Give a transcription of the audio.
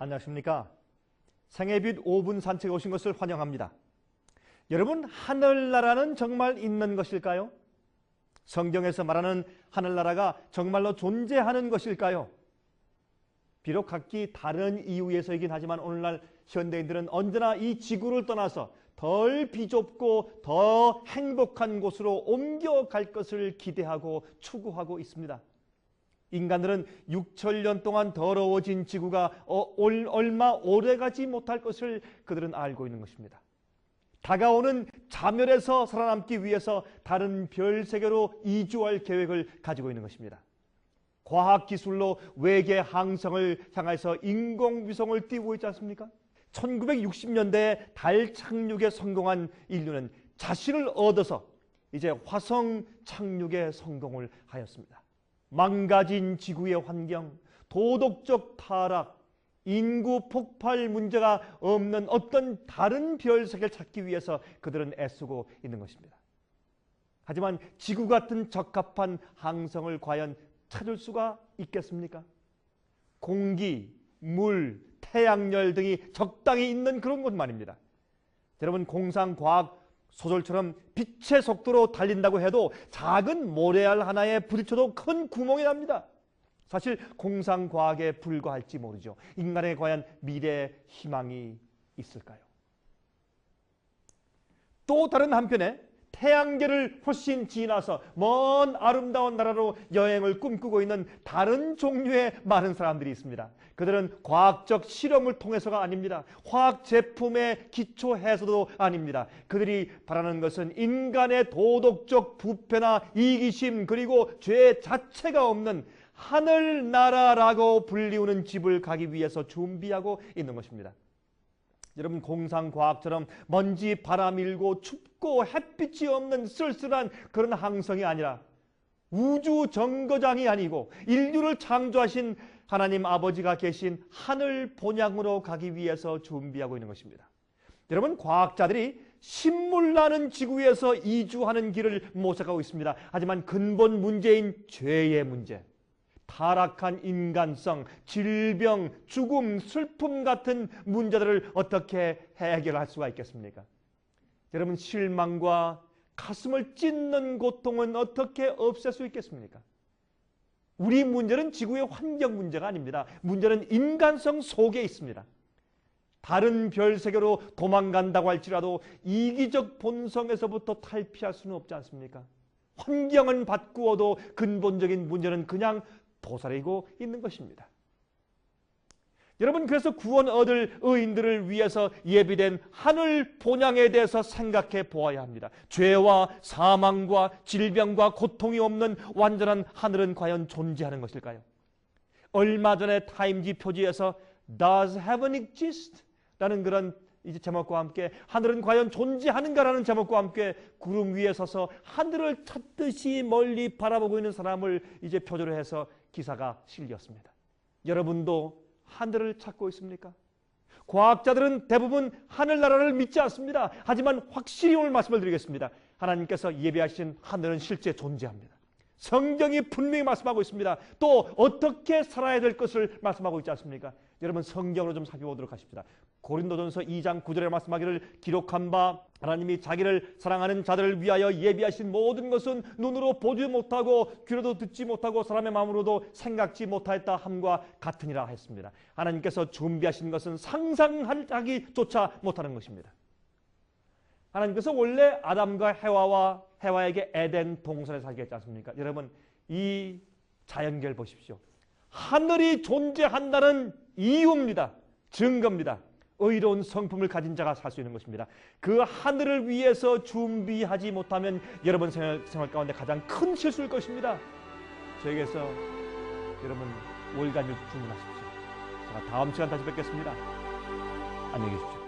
안녕하십니까. 생애빛 5분 산책에 오신 것을 환영합니다. 여러분, 하늘나라는 정말 있는 것일까요? 성경에서 말하는 하늘나라가 정말로 존재하는 것일까요? 비록 각기 다른 이유에서이긴 하지만 오늘날 현대인들은 언제나 이 지구를 떠나서 덜 비좁고 더 행복한 곳으로 옮겨갈 것을 기대하고 추구하고 있습니다. 인간들은 6천년 동안 더러워진 지구가 얼마 오래가지 못할 것을 그들은 알고 있는 것입니다. 다가오는 자멸에서 살아남기 위해서 다른 별 세계로 이주할 계획을 가지고 있는 것입니다. 과학기술로 외계 항성을 향해서 인공위성을 띄우고 있지 않습니까? 1960년대에 달 착륙에 성공한 인류는 자신을 얻어서 이제 화성 착륙에 성공을 하였습니다. 망가진 지구의 환경, 도덕적 타락, 인구 폭발 문제가 없는 어떤 다른 별 세계를 찾기 위해서 그들은 애쓰고 있는 것입니다. 하지만 지구 같은 적합한 항성을 과연 찾을 수가 있겠습니까? 공기, 물, 태양열 등이 적당히 있는 그런 곳 말입니다. 여러분, 공상과학 소설처럼 빛의 속도로 달린다고 해도 작은 모래알 하나에 부딪혀도 큰 구멍이 납니다. 사실 공상과학에 불과할지 모르죠. 인간에 과연 미래의 희망이 있을까요? 또 다른 한편에 태양계를 훨씬 지나서 먼 아름다운 나라로 여행을 꿈꾸고 있는 다른 종류의 많은 사람들이 있습니다. 그들은 과학적 실험을 통해서가 아닙니다. 화학 제품의 기초 해서도 아닙니다. 그들이 바라는 것은 인간의 도덕적 부패나 이기심 그리고 죄 자체가 없는 하늘나라라고 불리우는 집을 가기 위해서 준비하고 있는 것입니다. 여러분, 공상과학처럼 먼지 바람일고 춥고 햇빛이 없는 쓸쓸한 그런 항성이 아니라 우주 정거장이 아니고 인류를 창조하신 하나님 아버지가 계신 하늘 본향으로 가기 위해서 준비하고 있는 것입니다. 여러분, 과학자들이 신물나는 지구에서 이주하는 길을 모색하고 있습니다. 하지만 근본 문제인 죄의 문제, 타락한 인간성, 질병, 죽음, 슬픔 같은 문제들을 어떻게 해결할 수가 있겠습니까? 여러분, 실망과 가슴을 찢는 고통은 어떻게 없앨 수 있겠습니까? 우리 문제는 지구의 환경 문제가 아닙니다. 문제는 인간성 속에 있습니다. 다른 별 세계로 도망간다고 할지라도 이기적 본성에서부터 탈피할 수는 없지 않습니까? 환경은 바꾸어도 근본적인 문제는 그냥 도사리고 있는 것입니다. 여러분, 그래서 구원 얻을 의인들을 위해서 예비된 하늘 본향에 대해서 생각해 보아야 합니다. 죄와 사망과 질병과 고통이 없는 완전한 하늘은 과연 존재하는 것일까요? 얼마 전에 타임지 표지에서 Does Heaven Exist? 라는 그런 이제 제목과 함께 하늘은 과연 존재하는가라는 제목과 함께 구름 위에 서서 하늘을 찾듯이 멀리 바라보고 있는 사람을 이제 표제로 해서 기사가 실렸습니다. 여러분도 하늘을 찾고 있습니까? 과학자들은 대부분 하늘나라를 믿지 않습니다. 하지만 확실히 오늘 말씀을 드리겠습니다. 하나님께서 예비하신 하늘은 실제 존재합니다. 성경이 분명히 말씀하고 있습니다. 또 어떻게 살아야 될 것을 말씀하고 있지 않습니까? 여러분, 성경으로 좀 살펴보도록 하십시다. 고린도전서 2장 9절에 말씀하기를 기록한 바 하나님이 자기를 사랑하는 자들을 위하여 예비하신 모든 것은 눈으로 보지 못하고 귀로도 듣지 못하고 사람의 마음으로도 생각지 못하였다 함과 같으니라 했습니다. 하나님께서 준비하신 것은 상상하기조차 못하는 것입니다. 하나님께서 원래 아담과 해와에게 에덴 동산에 살게 했지 않습니까? 여러분, 이 자연계를 보십시오. 하늘이 존재한다는 이유입니다. 증거입니다. 의로운 성품을 가진 자가 살 수 있는 것입니다. 그 하늘을 위해서 준비하지 못하면 여러분 생활 가운데 가장 큰 실수일 것입니다. 저에게서 여러분 월간율 주문하십시오. 제가 다음 시간 다시 뵙겠습니다. 안녕히 계십시오.